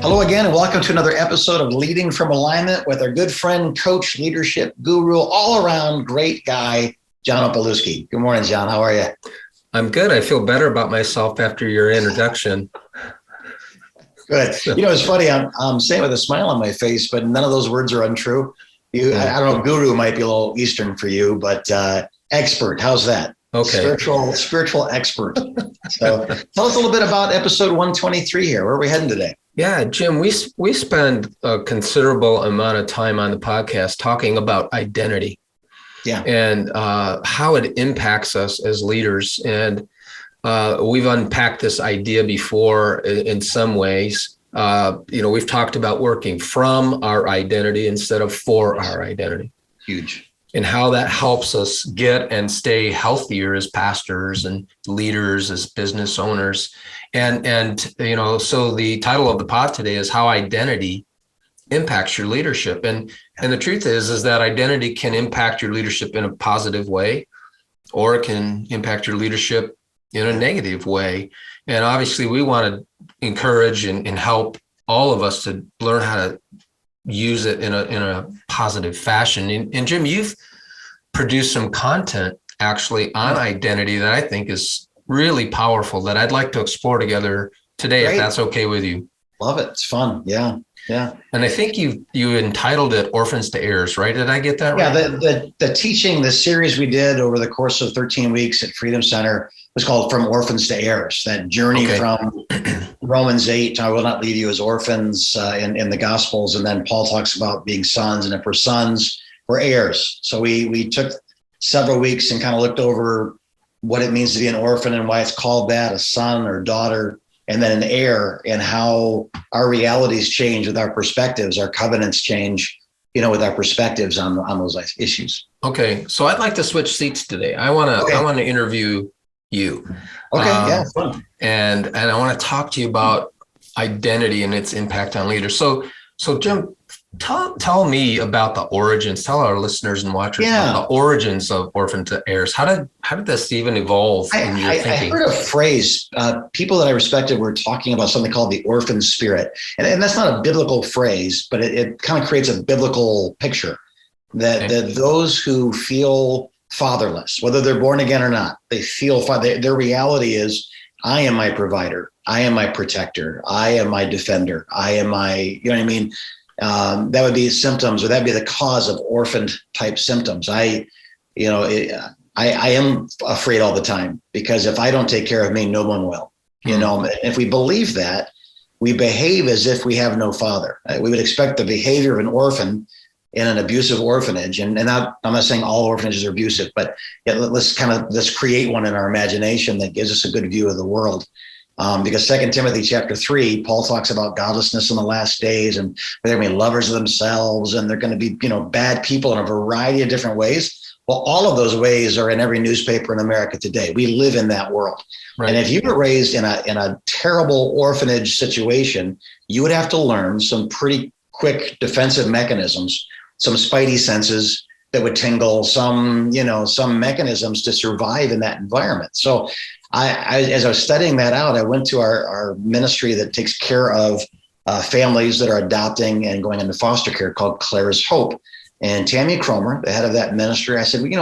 Hello again, and welcome to another episode of Leading from Alignment with our good friend, coach, leadership guru, all around great guy, John Opalewski. Good morning, John. How are you? I'm good. I feel better about myself after your introduction. Good. You know, it's funny. I'm saying with a smile on my face, but none of those words are untrue. I don't know. Guru might be a little Eastern for you, but expert. How's that? Okay. Spiritual expert. So tell us a little bit about episode 123 here. Where are we heading today? Yeah, Jim, we spend a considerable amount of time on the podcast talking about identity. Yeah. And how it impacts us as leaders. And we've unpacked this idea before in some ways. We've talked about working from our identity instead of for our identity. Huge. And how that helps us get and stay healthier as pastors and leaders, as business owners. And so the title of the pod today is How Identity Impacts Your Leadership. And the truth is that identity can impact your leadership in a positive way, or it can impact your leadership in a negative way. And obviously we want to encourage and help all of us to learn how to use it in a positive fashion. And Jim, you've produced some content actually on identity that I think is really powerful that I'd like to explore together today. Great. If that's okay with you. Love it. It's fun. Yeah. Yeah. And I think you entitled it Orphans to Heirs, right? Did I get that right? Yeah. The teaching, the series we did over the course of 13 weeks at Freedom Center was called From Orphans to Heirs, that journey from Romans 8, I will not leave you as orphans in the Gospels. And then Paul talks about being sons, and if we're sons, we're heirs. So we took several weeks and kind of looked over what it means to be an orphan and why it's called that, a son or daughter, and then an heir, and how our realities change with our perspectives, our covenants change, with our perspectives on those issues. Okay. So I'd like to switch seats today. I want to interview you. Okay. Yeah. Fun. And I want to talk to you about identity and its impact on leaders. So Jim, tell me about the origins. Tell our listeners and watchers about the origins of Orphan to Heirs. How did this even evolve in your thinking? I heard a phrase. People that I respected were talking about something called the orphan spirit, and that's not a biblical phrase, but it kind of creates a biblical picture that those who feel fatherless, whether they're born again or not, they feel their reality is, I am my provider, I am my protector, I am my defender, I am my, you know what I mean? That would be symptoms, or that'd be the cause of orphaned type symptoms. I am afraid all the time, because if I don't take care of me, no one will. If we believe that, we behave as if we have no father. We would expect the behavior of an orphan in an abusive orphanage. And I'm not saying all orphanages are abusive, but let's create one in our imagination that gives us a good view of the world. Because 2 Timothy chapter 3, Paul talks about godlessness in the last days, and they're going to be lovers of themselves, and they're going to be, bad people in a variety of different ways. Well, all of those ways are in every newspaper in America today. We live in that world. Right. And if you were raised in a terrible orphanage situation, you would have to learn some pretty quick defensive mechanisms, some spidey senses that would tingle, some mechanisms to survive in that environment. So as I was studying that out, I went to our ministry that takes care of families that are adopting and going into foster care, called Claire's Hope. And Tammy Cromer, the head of that ministry, I said, when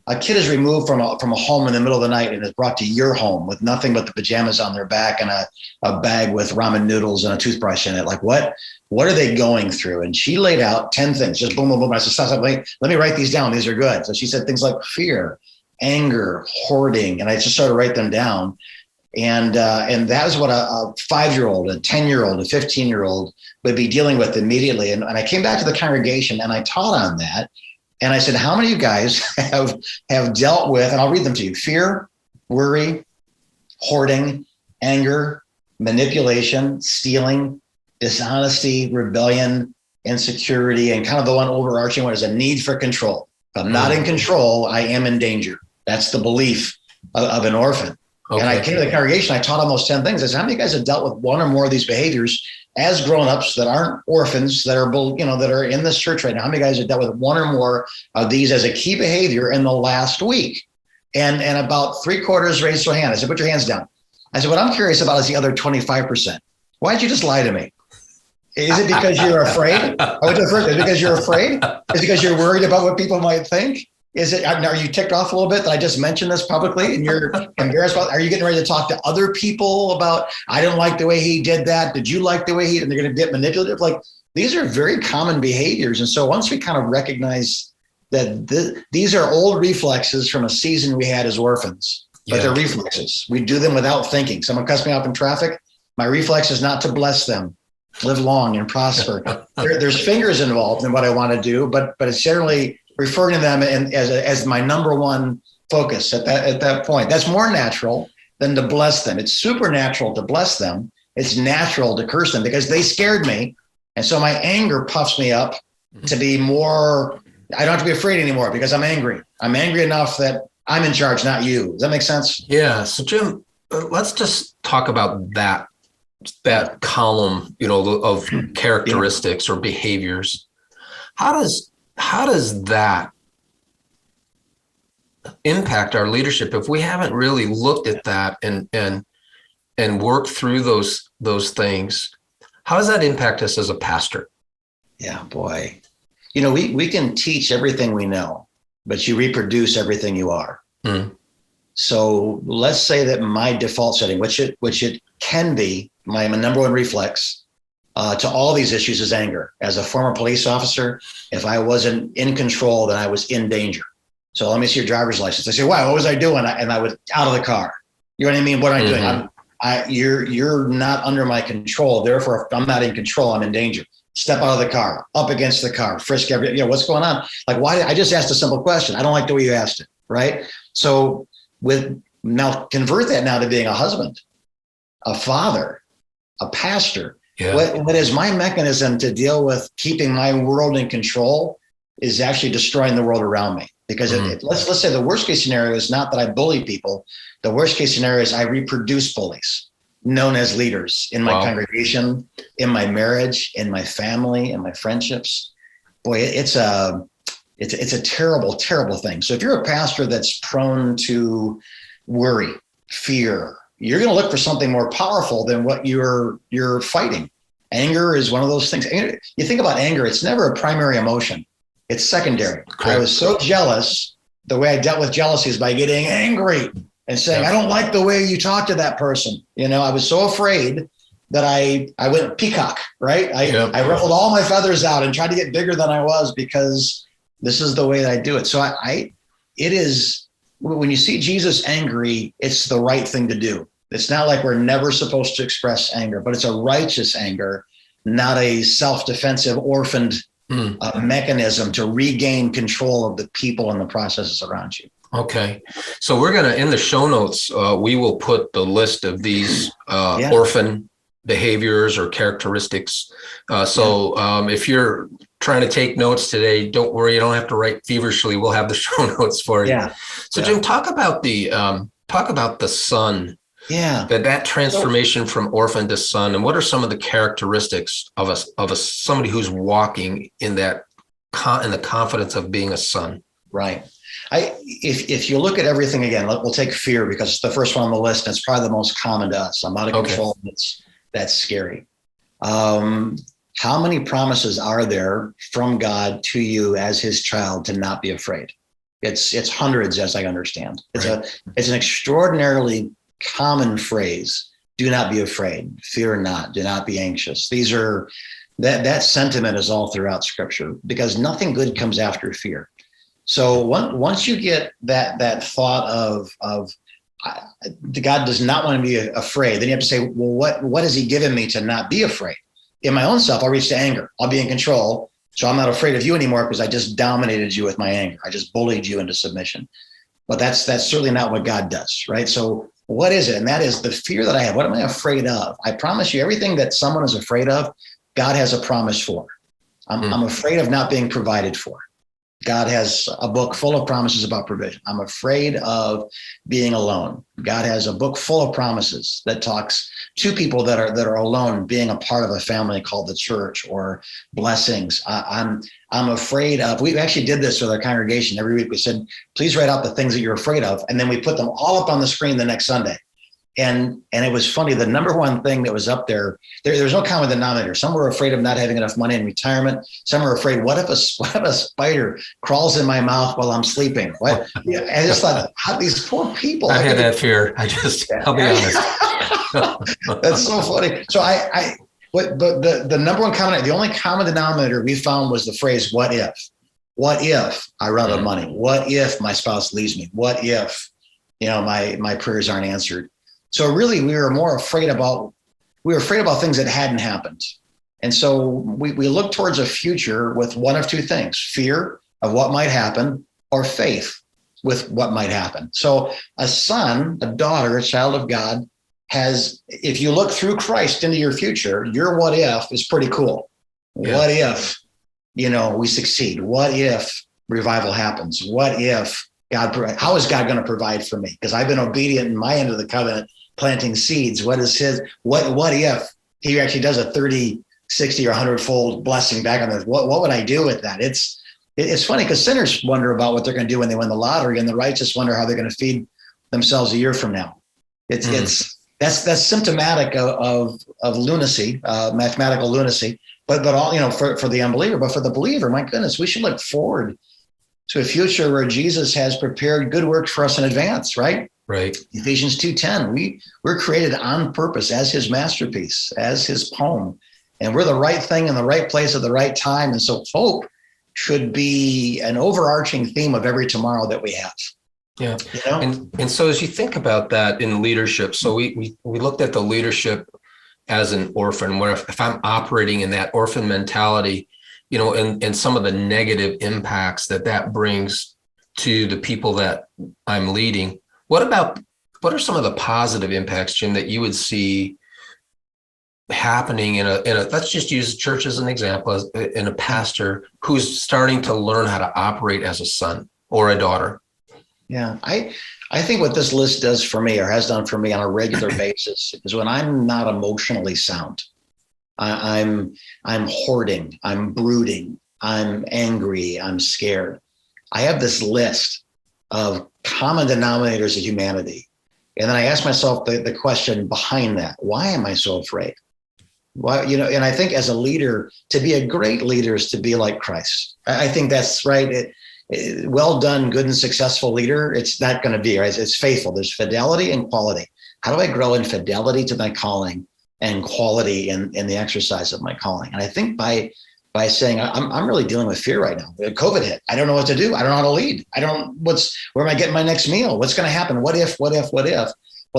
a kid is removed from a home in the middle of the night and is brought to your home with nothing but the pajamas on their back and a bag with ramen noodles and a toothbrush in it, like what are they going through? And she laid out 10 things, just boom, boom, boom. I said, stop, let me write these down. These are good. So she said things like fear, anger, hoarding, and I just started to write them down. And that is what a 5-year-old, a 10-year-old, a 15-year-old would be dealing with immediately. And I came back to the congregation and I taught on that. And I said, how many of you guys have dealt with, and I'll read them to you, fear, worry, hoarding, anger, manipulation, stealing, dishonesty, rebellion, insecurity, and kind of the one overarching one is a need for control. If I'm not in control, I am in danger. That's the belief of an orphan. Okay. And I came to the congregation, I taught on those 10 things. I said, how many of you guys have dealt with one or more of these behaviors as grown-ups that aren't orphans, that are, that are in this church right now? How many guys have dealt with one or more of these as a key behavior in the last week? And about 3/4 raised their hand. I said, put your hands down. I said, what I'm curious about is the other 25%. Why'd you just lie to me? Is it because you're afraid? I went to the first. Is it because you're afraid? Is it because you're worried about what people might think? Is it? Are you ticked off a little bit that I just mentioned this publicly and you're embarrassed about? Are you getting ready to talk to other people about? I didn't like the way he did that. Did you like the way he? And they're going to get manipulative. Like these are very common behaviors. And so once we kind of recognize that these are old reflexes from a season we had as orphans, but they're reflexes. We do them without thinking. Someone cuts me off in traffic. My reflex is not to bless them. Live long and prosper. There's fingers involved in what I want to do, but it's generally referring to them as my number one focus at that point. That's more natural than to bless them. It's supernatural to bless them. It's natural to curse them because they scared me. And so my anger puffs me up to be more, I don't have to be afraid anymore because I'm angry. I'm angry enough that I'm in charge, not you. Does that make sense? Yeah. So Jim, let's just talk about that column, of characteristics or behaviors. How does that impact our leadership if we haven't really looked at that and worked through those things? How does that impact us as a pastor? Yeah, boy. We can teach everything we know, but you reproduce everything you are. Mm. So let's say that my default setting, which it can be, my number one reflex to all these issues is anger. As a former police officer, if I wasn't in control, then I was in danger. So let me see your driver's license. I say, wow, what was I doing? And I was out of the car. You know what I mean? What am I doing? You're not under my control. Therefore, if I'm not in control, I'm in danger. Step out of the car, up against the car, frisk what's going on? Like, why? I just asked a simple question. I don't like the way you asked it, right? So convert that now to being a husband, a father, a pastor. Yeah. What is my mechanism to deal with keeping my world in control is actually destroying the world around me. Because let's say the worst case scenario is not that I bully people. The worst case scenario is I reproduce bullies known as leaders in my congregation, in my marriage, in my family, in my friendships. Boy, it's a terrible, terrible thing. So if you're a pastor that's prone to worry, fear, you're going to look for something more powerful than what you're fighting. Anger is one of those things. You think about anger, it's never a primary emotion. It's secondary. Correct. I was so jealous. The way I dealt with jealousy is by getting angry and saying, I don't like the way you talk to that person. I was so afraid that I went peacock, right? I ruffled all my feathers out and tried to get bigger than I was because this is the way that I do it. So it is, when you see Jesus angry, it's the right thing to do. It's not like we're never supposed to express anger, but it's a righteous anger, not a self-defensive, orphaned mechanism to regain control of the people and the processes around you. Okay. So we're going to, in the show notes, we will put the list of these orphan behaviors or characteristics. If you're trying to take notes today, don't worry, you don't have to write feverishly. We'll have the show notes for you. Yeah. So Jim, talk about the son. Yeah. That transformation from orphan to son, and what are some of the characteristics of somebody who's walking in that in the confidence of being a son? Right. If you look at everything again, we'll take fear because it's the first one on the list. And it's probably the most common to us. I'm out of control. That's scary. How many promises are there from God to you as his child to not be afraid? It's hundreds, as I understand. It's an extraordinarily common phrase. Do not be afraid. Fear not. Do not be anxious. These are that sentiment is all throughout Scripture because nothing good comes after fear. So once you get that thought of God does not want to be afraid, then you have to say, well, what has he given me to not be afraid? In my own self, I'll reach to anger. I'll be in control. So I'm not afraid of you anymore because I just dominated you with my anger. I just bullied you into submission. But that's certainly not what God does, right? So what is it? And that is the fear that I have. What am I afraid of? I promise you, everything that someone is afraid of, God has a promise for. I'm afraid of not being provided for. God has a book full of promises about provision. I'm afraid of being alone. God has a book full of promises that talks to people that are alone, being a part of a family called the church, or blessings. I'm afraid of, we actually did this with our congregation every week. We said, please write out the things that you're afraid of. And then we put them all up on the screen the next Sunday. And it was funny. The number one thing that was up there's no common denominator. Some were afraid of not having enough money in retirement. Some were afraid, what if a spider crawls in my mouth while I'm sleeping? What? Yeah, I just thought, how these poor people. I had that fear. I'll be honest. That's so funny. So but the number one common, the only common denominator we found was the phrase, what if? What if I run out of money? What if my spouse leaves me? What if, my prayers aren't answered? So really, we were afraid about things that hadn't happened. And so we looked towards a future with one of two things: fear of what might happen, or faith with what might happen. So a son, a daughter, a child of God if you look through Christ into your future, your what if is pretty cool. Yeah. What if, we succeed? What if revival happens? What if how is God going to provide for me? Because I've been obedient in my end of the covenant, planting seeds. What if he actually does a 30, 60 or 100-fold blessing back on this? What would I do with that? It's funny because sinners wonder about what they're going to do when they win the lottery, and the righteous wonder how they're going to feed themselves a year from now. That's symptomatic of lunacy, mathematical lunacy. But all, for the unbeliever, but for the believer, my goodness, we should look forward to a future where Jesus has prepared good works for us in advance, right? Right. Ephesians 2:10, we're created on purpose as his masterpiece, as his poem, and we're the right thing in the right place at the right time. And so hope should be an overarching theme of every tomorrow that we have. Yeah. And so as you think about that in leadership, so we looked at the leadership as an orphan, where if I'm operating in that orphan mentality, and some of the negative impacts that brings to the people that I'm leading, what are some of the positive impacts, Jim, that you would see happening in a let's just use church as an example, in a pastor who's starting to learn how to operate as a son or a daughter? Yeah, I think what this list does for me, or has done for me on a regular basis, is when I'm not emotionally sound, I'm hoarding, I'm brooding, I'm angry, I'm scared. I have this list of common denominators of humanity. And then I ask myself the question behind that: why am I so afraid? Why, and I think as a leader, to be a great leader is to be like Christ. I think that's right. Well done, good and successful leader. It's not going to be, right? It's faithful. There's fidelity and quality. How do I grow in fidelity to my calling and quality in the exercise of my calling? And I think by saying, I'm really dealing with fear right now. COVID hit. I don't know what to do. I don't know how to lead. Where am I getting my next meal? What's going to happen? What if? Well,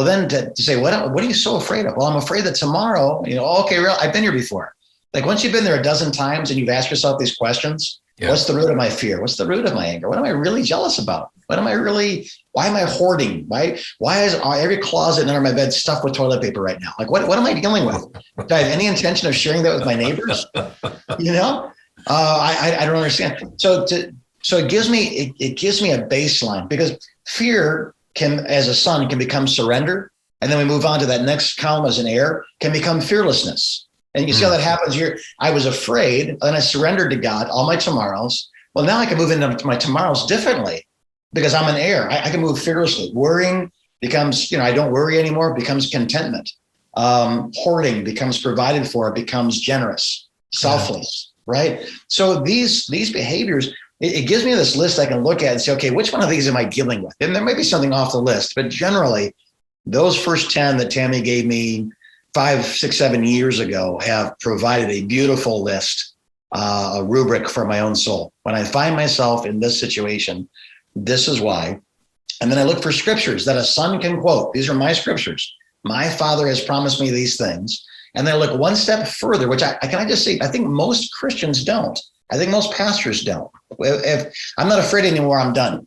then to say, what are you so afraid of? Well, I'm afraid that tomorrow, okay, I've been here before. Like once you've been there a dozen times and you've asked yourself these questions, yeah. What's the root of my fear? What's the root of my anger? What am I really jealous about? Why am I hoarding? Why is every closet under my bed stuffed with toilet paper right now? Like, what am I dealing with? Do I have any intention of sharing that with my neighbors? I don't understand. So it gives me a baseline, because fear as a son can become surrender. And then we move on to that next column as an heir, can become fearlessness. And you see how that happens here. I was afraid, and I surrendered to God all my tomorrows. Well, now I can move into my tomorrows differently because I'm an heir. I can move fearlessly. Worrying becomes, I don't worry anymore, becomes contentment. Hoarding becomes provided for, it becomes generous, selfless, right? So these behaviors, it gives me this list I can look at and say, okay, which one of these am I dealing with? And there may be something off the list, but generally, those first 10 that Tammy gave me 5, 6, 7 years ago have provided a beautiful list, a rubric for my own soul. When I find myself in this situation, this is why. And then I look for scriptures that a son can quote. These are my scriptures. My father has promised me these things. And then I look one step further, which I think most Christians don't. I think most pastors don't. If I'm not afraid anymore, I'm done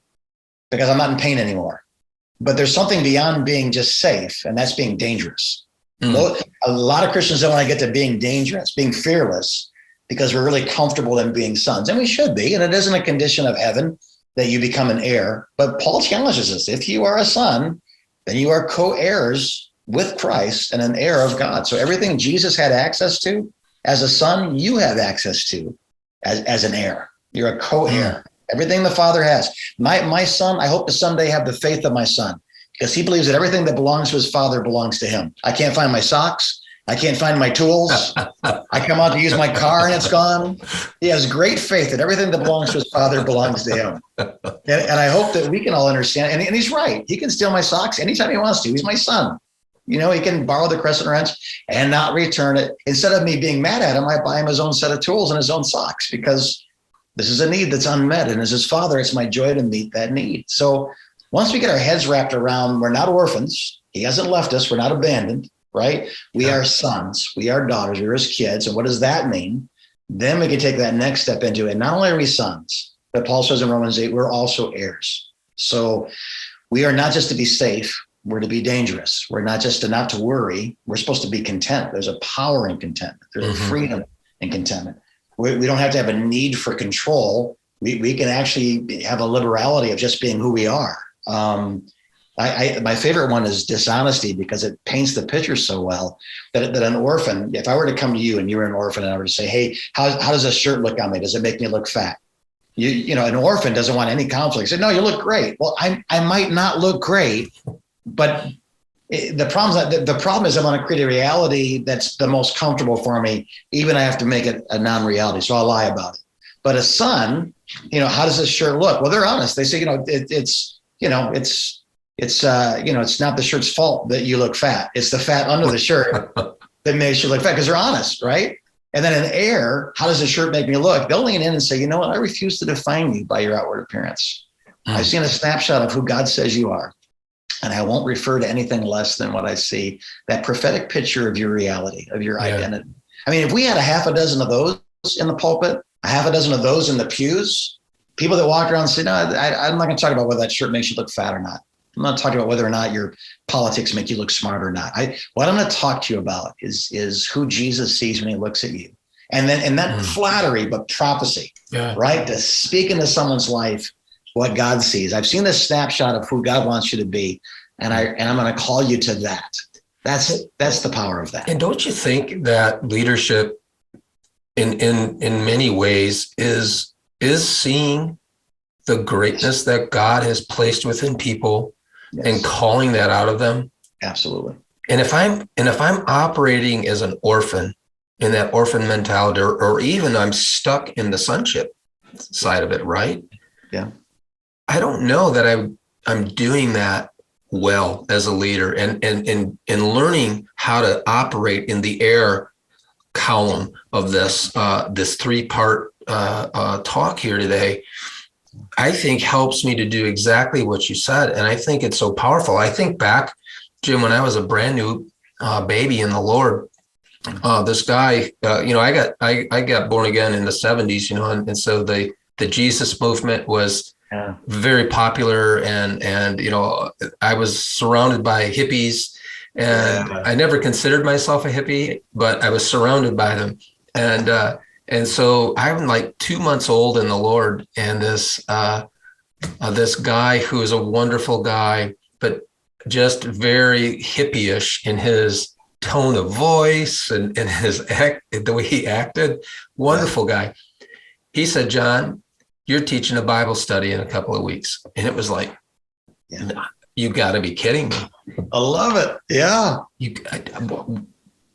because I'm not in pain anymore. But there's something beyond being just safe, and that's being dangerous. A lot of Christians don't want to get to being dangerous, being fearless, because we're really comfortable in being sons. And we should be. And it isn't a condition of heaven that you become an heir. But Paul challenges us. If you are a son, then you are co-heirs with Christ and an heir of God. So everything Jesus had access to as a son, you have access to as an heir. You're a co-heir. Everything the Father has. My son, I hope to someday have the faith of my son. because he believes that everything that belongs to his father belongs to him. I can't find my socks. I can't find my tools. I come out to use my car and it's gone. He has great faith that everything that belongs to his father belongs to him. And I hope that we can all understand. And he's right. He can steal my socks anytime he wants to. He's my son. You know, he can borrow the crescent wrench and not return it. Instead of me being mad at him, I buy him his own set of tools and his own socks, because this is a need that's unmet. And as his father, it's my joy to meet that need. So once we get our heads wrapped around, we're not orphans. He hasn't left us. We're not abandoned, right? We are sons. We are daughters. We're his kids. And what does that mean? Then we can take that next step into it. Not only are we sons, but Paul says in Romans 8, we're also heirs. So we are not just to be safe. We're to be dangerous. We're not just to not to worry. We're supposed to be content. There's a power in contentment. There's a freedom in contentment. We don't have to have a need for control. We can actually have a liberality of just being who we are. My favorite one is dishonesty, because it paints the picture so well that an orphan, if I were to come to you and you were an orphan and I were to say, hey, how does this shirt look on me? Does it make me look fat? You know, an orphan doesn't want any conflict. Say, no, you look great. Well, I might not look great, but the problem is I want to create a reality that's the most comfortable for me. Even I have to make it a non-reality. So I'll lie about it. But a son, you know, how does this shirt look? Well, they're honest. They say, you know, it's not the shirt's fault that you look fat. It's the fat under the shirt that makes you look fat, because they're honest, right? And then an heir, how does the shirt make me look? They'll lean in and say, you know what? I refuse to define you by your outward appearance. I've seen a snapshot of who God says you are, and I won't refer to anything less than what I see, that prophetic picture of your reality, of your identity. I mean, if we had a half a dozen of those in the pulpit, a half a dozen of those in the pews, people that walk around and say, no, I'm not going to talk about whether that shirt makes you look fat or not. I'm not talking about whether or not your politics make you look smart or not. What I'm going to talk to you about is who Jesus sees when he looks at you. And then in that flattery, but prophecy, right? To speak into someone's life what God sees. I've seen this snapshot of who God wants you to be, and I'm going to call you to that. That's the power of that. And don't you think that leadership in many ways is seeing the greatness that God has placed within people and calling that out of them? Absolutely. And if I'm operating as an orphan in that orphan mentality, or even I'm stuck in the sonship side of it, right? Yeah. I don't know that I'm doing that well as a leader, and learning how to operate in the heir column of this 3-part talk here today, I think helps me to do exactly what you said. And I think it's so powerful. I think back, Jim, when I was a brand new baby in the Lord, this guy, I got born again in the 70s, and so the Jesus movement was very popular, and I was surrounded by hippies, and I never considered myself a hippie, but I was surrounded by them. And so I'm like 2 months old in the Lord, and this guy who is a wonderful guy, but just very hippie-ish in his tone of voice and the way he acted, wonderful guy. He said, John, you're teaching a Bible study in a couple of weeks. And it was like, you got to be kidding me. I love it. Yeah.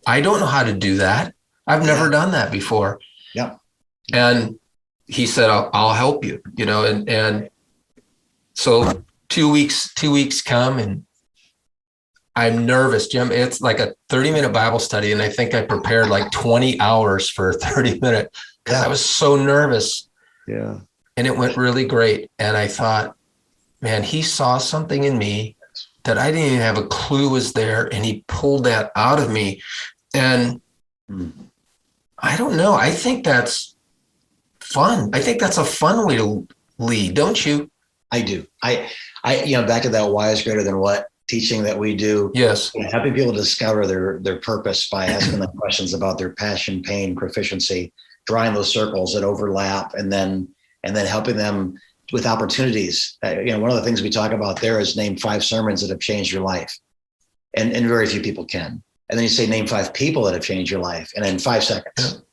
I don't know how to do that. I've never done that before. Yeah. And he said, I'll help you, and so 2 weeks come, and I'm nervous, Jim. It's like a 30-minute Bible study. And I think I prepared like 20 hours for a 30-minute because I was so nervous. Yeah. And it went really great. And I thought, man, he saw something in me that I didn't even have a clue was there. And he pulled that out of me. And I don't know. I think that's fun. I think that's a fun way to lead, don't you? I do. I back to that why is greater than what teaching that we do. Yes. Helping people discover their purpose by asking them questions about their passion, pain, proficiency, drawing those circles that overlap, and then helping them with opportunities. One of the things we talk about there is name 5 sermons that have changed your life. And very few people can. And then you say, name 5 people that have changed your life, and in 5 seconds.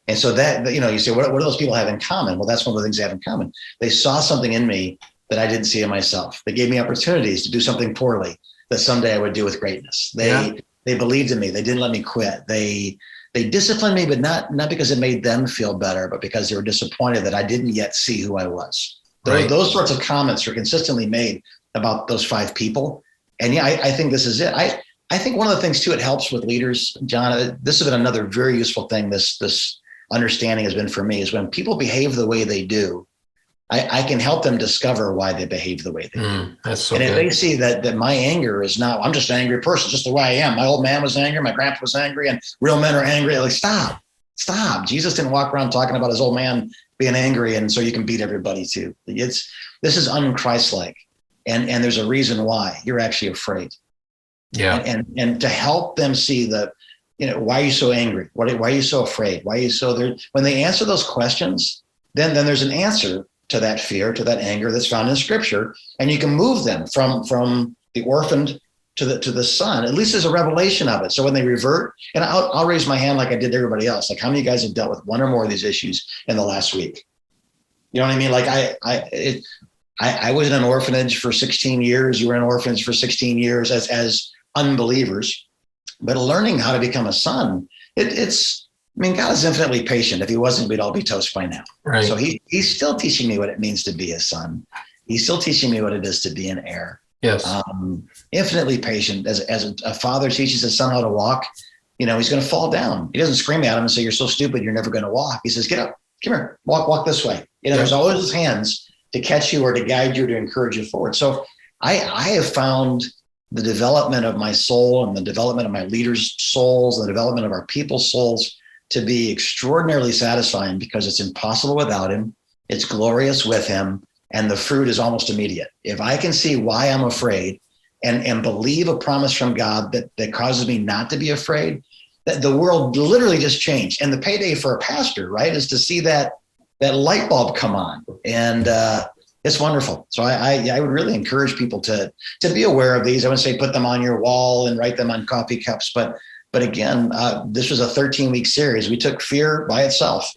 And so that, you say, what do those people have in common? Well, that's one of the things they have in common. They saw something in me that I didn't see in myself. They gave me opportunities to do something poorly. that someday I would do with greatness. They believed in me. They didn't let me quit. They disciplined me, but not because it made them feel better, but because they were disappointed that I didn't yet see who I was. Right. Those sorts of comments are consistently made about those 5 people. And yeah, I think this is it. I think one of the things too, it helps with leaders, John, this has been another very useful thing. This understanding has been for me, is when people behave the way they do, I can help them discover why they behave the way they do. That's so and if good. they see that my anger is not, I'm just an angry person, just the way I am. My old man was angry, my grandpa was angry, and real men are angry. Like, stop. Jesus didn't walk around talking about his old man being angry, and so you can beat everybody too. This is un-Christ-like, and there's a reason why. You're actually afraid. Yeah. And to help them see why are you so angry? Why are you so afraid? Why are you so there? When they answer those questions, then there's an answer to that fear, to that anger that's found in Scripture, and you can move them from the orphaned to the son. At least there's a revelation of it. So when they revert, and I'll raise my hand like I did to everybody else. Like, how many of you guys have dealt with one or more of these issues in the last week? You know what I mean? Like I was in an orphanage for 16 years. You were in an orphanage for 16 years as unbelievers, but learning how to become a son, God is infinitely patient. If he wasn't, we'd all be toast by now. Right. So he's still teaching me what it means to be a son. He's still teaching me what it is to be an heir. Yes. Infinitely patient. As a father teaches his son how to walk, he's going to fall down. He doesn't scream at him and say, "You're so stupid, you're never going to walk." He says, "Get up, come here, walk this way." There's always his hands to catch you or to guide you, to encourage you forward. So I have found the development of my soul and the development of my leaders' souls, and the development of our people's souls to be extraordinarily satisfying, because it's impossible without him. It's glorious with him. And the fruit is almost immediate. If I can see why I'm afraid and believe a promise from God that causes me not to be afraid, that the world literally just changed. And the payday for a pastor, right, is to see that light bulb come on. And it's wonderful. So I would really encourage people to be aware of these. I wouldn't say put them on your wall and write them on coffee cups, but again, this was a 13-week series. We took fear by itself,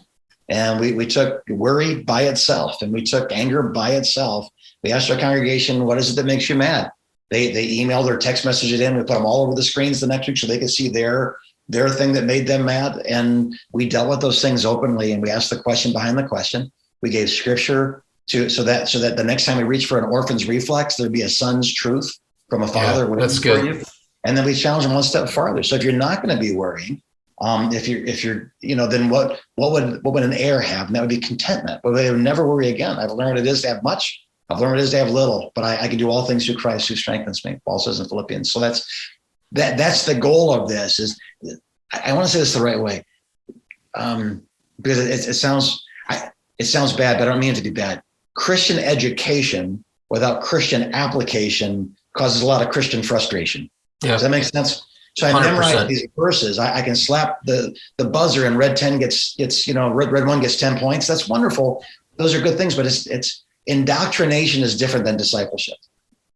and we took worry by itself, and we took anger by itself. We asked our congregation, what is it that makes you mad? They emailed or text messaged it in. We put them all over the screens the next week so they could see their thing that made them mad. And we dealt with those things openly, and we asked the question behind the question. We gave Scripture so that the next time we reach for an orphan's reflex, there'd be a son's truth from a father. Yeah, that's good. For you. And then we challenge them one step farther. So if you're not going to be worrying, if you're, then what would an heir have? And that would be contentment. But they would never worry again. I've learned it is to have much. I've learned it is to have little. But I can do all things through Christ who strengthens me. Paul says in Philippians. So that's the goal of this. Is I want to say this the right way, because it sounds bad, but I don't mean it to be bad. Christian education without Christian application causes a lot of Christian frustration. Yeah. Does that make sense? So I 100%. memorize these verses. I can slap the buzzer and red 10 gets red 1 gets 10 points. That's wonderful. Those are good things, but it's indoctrination is different than discipleship.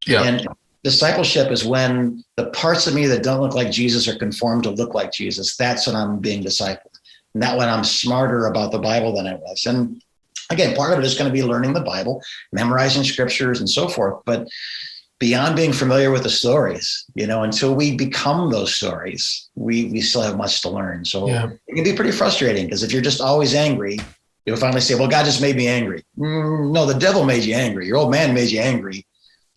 Yeah. And discipleship is when the parts of me that don't look like Jesus are conformed to look like Jesus. That's when I'm being discipled. Not when I'm smarter about the Bible than I was. And again, part of it is going to be learning the Bible, memorizing scriptures and so forth. But beyond being familiar with the stories, until we become those stories, we still have much to learn. So It can be pretty frustrating, because if you're just always angry, you'll finally say, well, God just made me angry. No, the devil made you angry. Your old man made you angry.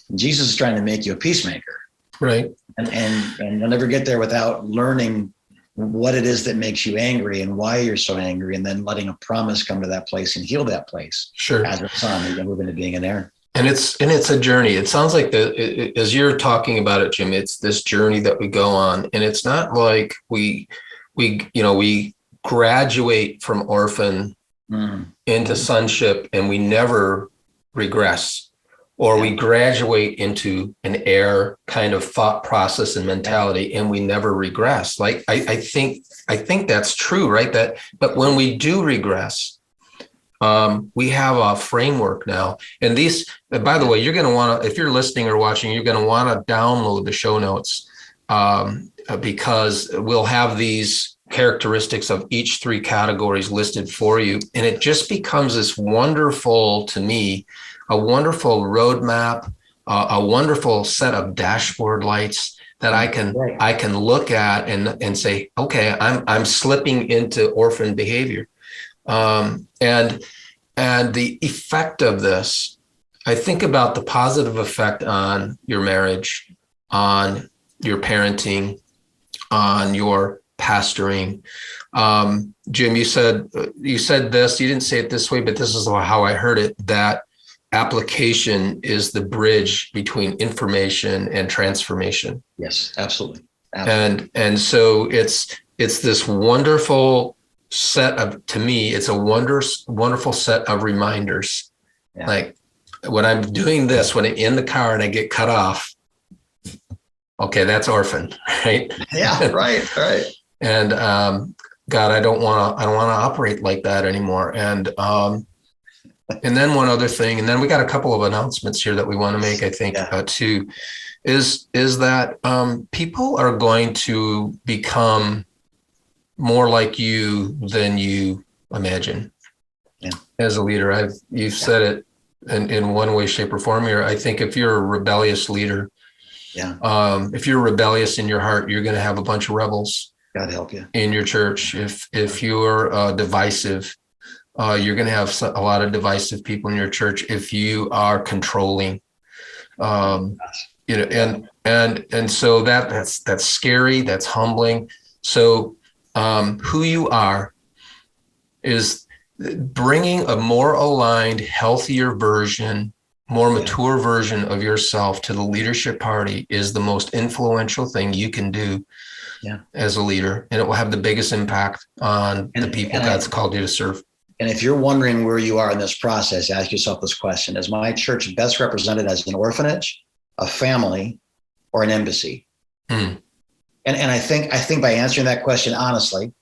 And Jesus is trying to make you a peacemaker. Right. And you'll never get there without learning what it is that makes you angry and why you're so angry, and then letting a promise come to that place and heal that place. Sure. As a son, you can move into being an heir. And it's a journey. It sounds like as you're talking about it, Jim, it's this journey that we go on, and it's not like we graduate from orphan into sonship and we never regress, or we graduate into an heir kind of thought process and mentality and we never regress. Like I think that's true, right? But when we do regress, we have a framework now. And these, by the way, you're going to want to, if you're listening or watching, you're going to want to download the show notes, because we'll have these characteristics of each 3 categories listed for you. And it just becomes this wonderful, to me, a wonderful roadmap, a wonderful set of dashboard lights that Right. I can look at and say, okay, I'm slipping into orphan behavior. And the effect of this, I think about the positive effect on your marriage, on your parenting, on your pastoring. Jim, you said this, you didn't say it this way, but this is how I heard it, that application is the bridge between information and transformation. Yes, absolutely. Absolutely. And so it's this wonderful set of, to me, it's a wonderful set of reminders. Yeah. Like when I'm doing this, when I'm in the car and I get cut off, okay, that's orphan, right? Yeah, right. And God, I don't want to operate like that anymore. And then one other thing, and then we got a couple of announcements here that we want to make, I think, too, is that people are going to become more like you than you imagine. Yeah. As a leader, you've said it in one way, shape, or form here. I think if you're a rebellious leader, if you're rebellious in your heart, you're going to have a bunch of rebels. God help you. In your church. If you're divisive, you're going to have a lot of divisive people in your church. If you are controlling, and so that's scary. That's humbling. So who you are is bringing a more aligned, healthier version, more mature version of yourself to the leadership party is the most influential thing you can do as a leader. And it will have the biggest impact on the people God's called you to serve. And if you're wondering where you are in this process, ask yourself this question: is my church best represented as an orphanage, a family, or an embassy? And I think by answering that question honestly,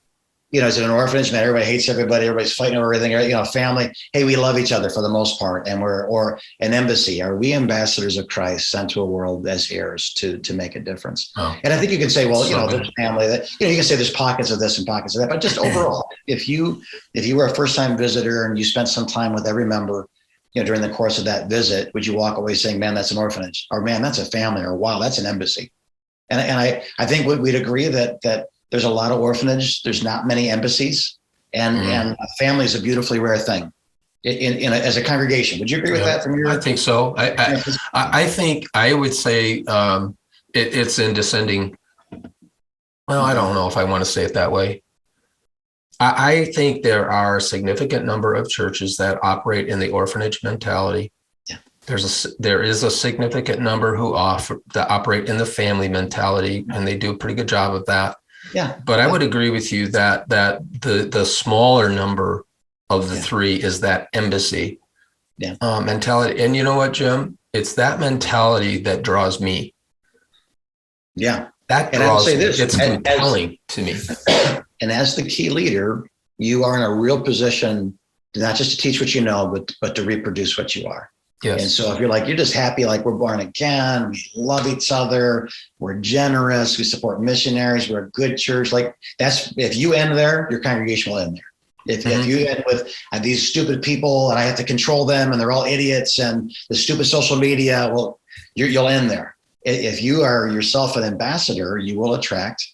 is it an orphanage? Man, everybody hates everybody. Everybody's fighting over everything. Family. Hey, we love each other for the most part, and or an embassy. Are we ambassadors of Christ sent to a world as heirs to make a difference? Oh, and I think you can say, well, there's family that you can say there's pockets of this and pockets of that, but just overall, if you were a first-time visitor and you spent some time with every member, during the course of that visit, would you walk away saying, man, that's an orphanage, or man, that's a family, or wow, that's an embassy? And I think we'd agree that there's a lot of orphanage. There's not many embassies, and a family is a beautifully rare thing as a congregation. Would you agree with that? From your? I think so. I think I would say it's in descending. Well, I don't know if I want to say it that way. I think there are a significant number of churches that operate in the orphanage mentality. Yeah. There is a significant number that operate in the family mentality, and they do a pretty good job of that. Yeah. But I would agree with you that the smaller number of the three is that embassy mentality. And you know what, Jim? It's that mentality that draws me. Yeah. That draws me. It's compelling to me. And as the key leader, you are in a real position not just to teach what you know, but to reproduce what you are. Yes. And so if you're just happy, like we're born again, we love each other, we're generous, we support missionaries, we're a good church. Like if you end there, your congregation will end there. If you end with these stupid people and I have to control them and they're all idiots and the stupid social media, well, you'll end there. If you are yourself an ambassador, you will attract.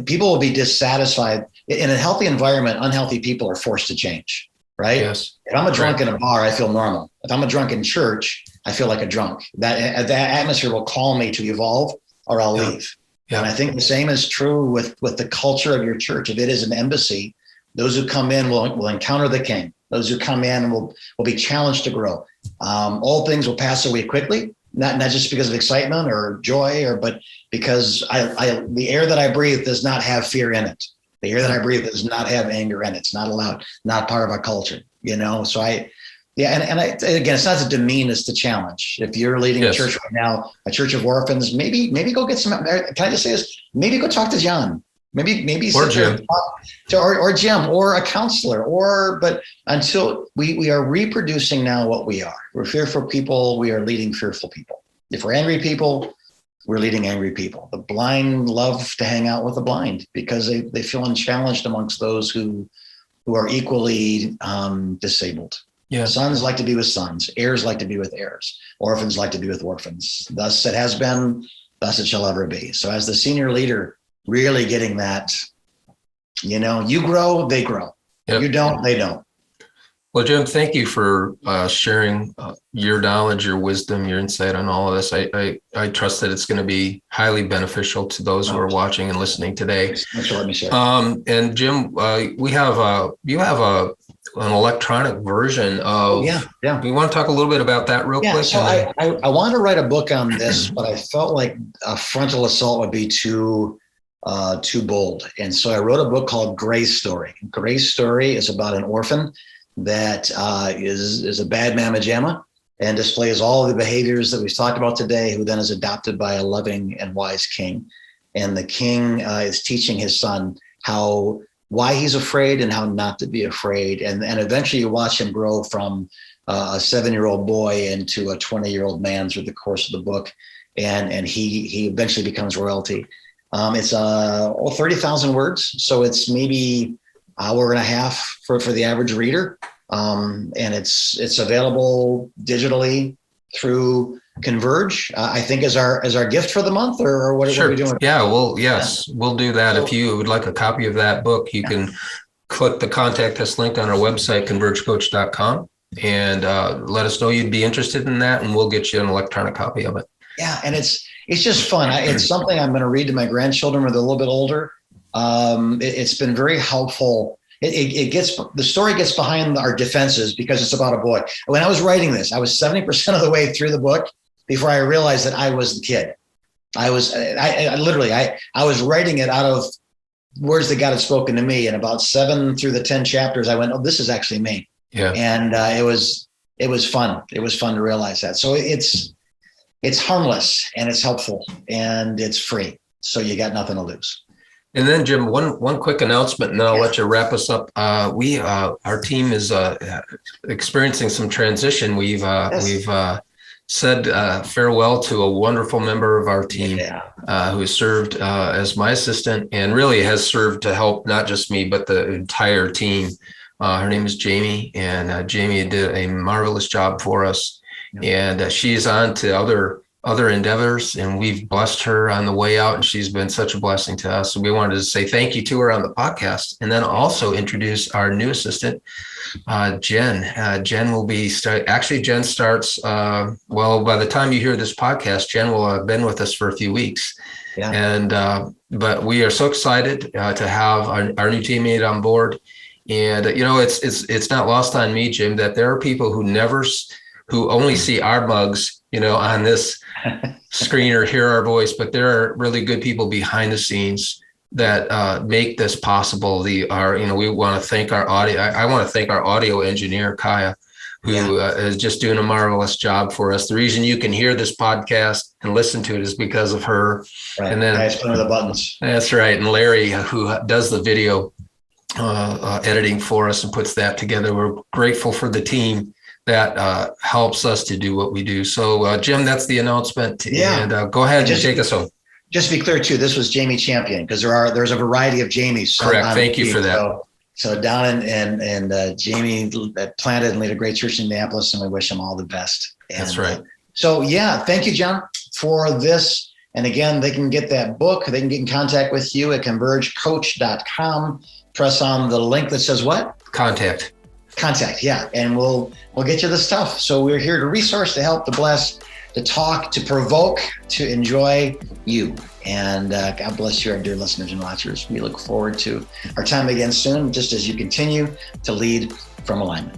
People will be dissatisfied. In a healthy environment, unhealthy people are forced to change. Right? Yes. If I'm a drunk in a bar, I feel normal. If I'm a drunk in church, I feel like a drunk. That atmosphere will call me to evolve or I'll leave. Yeah. And I think the same is true with the culture of your church. If it is an embassy, those who come in will encounter the King. Those who come in will be challenged to grow. All things will pass away quickly, not just because of excitement or joy, but because the air that I breathe does not have fear in it. The air that I breathe does not have anger in it. It's not allowed, not part of our culture, So again, it's not to demean, it's to challenge. If you're leading a church right now, a church of orphans, maybe go get some, can I just say this? Maybe go talk to John, maybe or Jim, or Jim, or a counselor, but until we are reproducing now what we are. We're fearful people. We are leading fearful people. If we're angry people, we're leading angry people. The blind love to hang out with the blind because they feel unchallenged amongst those who are equally disabled. Yeah. Sons like to be with sons. Heirs like to be with heirs. Orphans like to be with orphans. Thus it has been, thus it shall ever be. So as the senior leader, really getting that, you grow, they grow. Yep. You don't, they don't. Well, Jim, thank you for sharing your knowledge, your wisdom, your insight on all of this. I trust that it's going to be highly beneficial to those who are watching and listening today. Thanks for letting me share. And Jim, you have an electronic version of. Yeah. We want to talk a little bit about that real quick. So I want to write a book on this, but I felt like a frontal assault would be too bold, and so I wrote a book called Gray's Story. Gray's Story is about an orphan that is a bad mamma jamma and displays all of the behaviors that we've talked about today, who then is adopted by a loving and wise king. And the king is teaching his son why he's afraid and how not to be afraid. And eventually you watch him grow from a 7-year-old boy into a 20-year-old man through the course of the book. And he eventually becomes royalty. It's 30,000 words. So it's maybe hour and a half for the average reader. And it's available digitally through Converge, I think is our gift for the month, or what are we doing? Yeah, well, yes, we'll do that. So, if you would like a copy of that book, you can click the contact us link on our website, convergecoach.com, and let us know you'd be interested in that, and we'll get you an electronic copy of it. Yeah, and it's just fun. It's something I'm going to read to my grandchildren when they're a little bit older. It's been very helpful. The story gets behind our defenses because it's about a boy. When I was writing this, I was 70% of the way through the book before I realized that I was the kid. I was writing it out of words that God had spoken to me. And about 7 through the 10 chapters, I went, oh, this is actually me. Yeah. And it was fun. It was fun to realize that. So it's harmless and it's helpful and it's free. So you got nothing to lose. And then, Jim, one quick announcement, and then I'll let you wrap us up. Our team is experiencing some transition. We've said farewell to a wonderful member of our team who has served as my assistant and really has served to help not just me, but the entire team. Her name is Jamie, and Jamie did a marvelous job for us. And she's on to other endeavors, and we've blessed her on the way out, and she's been such a blessing to us. So we wanted to say thank you to her on the podcast, and then also introduce our new assistant, Jen. Jen will be Jen starts, by the time you hear this podcast, Jen will have been with us for a few weeks. Yeah. And, but we are so excited to have our new teammate on board. And, it's not lost on me, Jim, that there are people who only see our mugs, on this screen or hear our voice, but there are really good people behind the scenes that make this possible. We want to thank our audio. I want to thank our audio engineer, Kaya, who is just doing a marvelous job for us. The reason you can hear this podcast and listen to it is because of her. Right. And then one of the buttons. That's right. And Larry, who does the video editing for us and puts that together. We're grateful for the team that helps us to do what we do. So, Jim, that's the announcement. Yeah. And go ahead and take us home. Just to be clear, too, this was Jamie Champion, because there's a variety of Jamies. Correct. Thank you for that. So Don and Jamie planted and lead a great church in Minneapolis, and we wish them all the best. And, that's right. Thank you, John, for this. And again, they can get that book. They can get in contact with you at convergecoach.com. Press on the link that says what? Contact, yeah. And we'll get you the stuff. So we're here to resource, to help, to bless, to talk, to provoke, to enjoy you. And God bless you, our dear listeners and watchers. We look forward to our time again soon, just as you continue to lead from alignment.